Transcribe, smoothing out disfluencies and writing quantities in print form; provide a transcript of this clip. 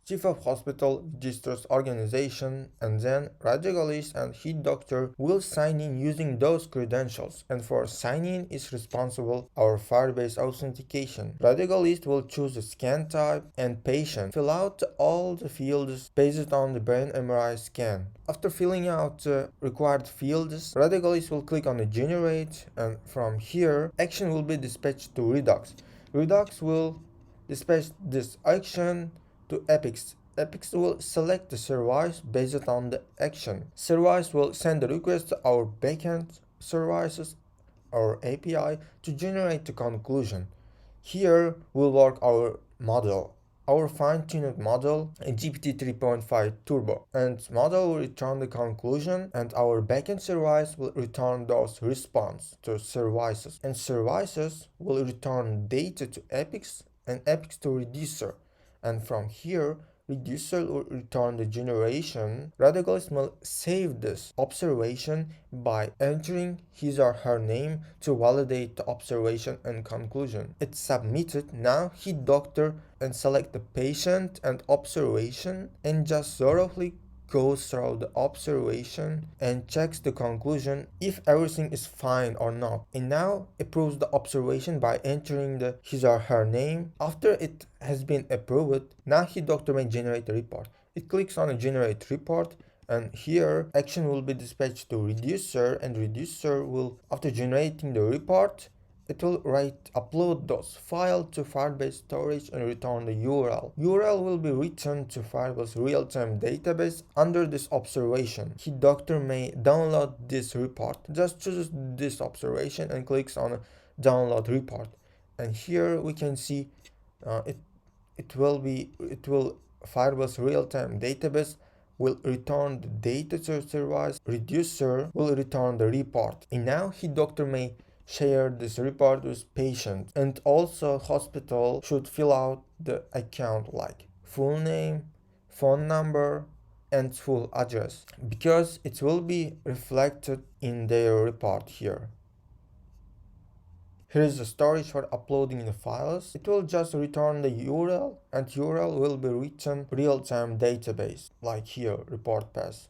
chief of hospital registers organization, and then radiologist and head doctor will sign in using those credentials. And for sign-in is responsible our Firebase authentication. Radiologist will choose a scan type and patient. Fill out all the fields based on the brain MRI scan. After filling out the required fields, radiologist will click on the generate, and from here action will be dispatched to Redux. Redux will dispatch this action to Epics. Epics will select the service based on the action. Service will send the request to our backend services, our API, to generate the conclusion. Here will work our model, our fine-tuned model, a GPT 3.5 Turbo, and model will return the conclusion, and our backend service will return those response to services, and services will return data to Epics and Epics to Reducer, and from here Reducer will return the generation. Radiologist will save this observation by entering his or her name to validate the observation and conclusion. It's submitted. Now hit doctor and select the patient and observation and just thoroughly goes through the observation and checks the conclusion if everything is fine or not, and now approves the observation by entering his or her name. After it has been approved, now his doctor may generate a report. It clicks on a generate report, and here action will be dispatched to Reducer, and Reducer will, after generating the report, it will upload those files to Firebase storage and return the URL. URL will be returned to Firebase real-time database under this observation. His doctor may download this report. Just chooses this observation and clicks on download report. And here we can see it will Firebase real-time database will return the data to service. Reducer will return the report. And now his doctor may share this report with patient, and also hospital should fill out the account like full name, phone number, and full address, because it will be reflected in their report here. Here is the storage for uploading the files. It will just return the URL, and URL will be written real-time database like here report path.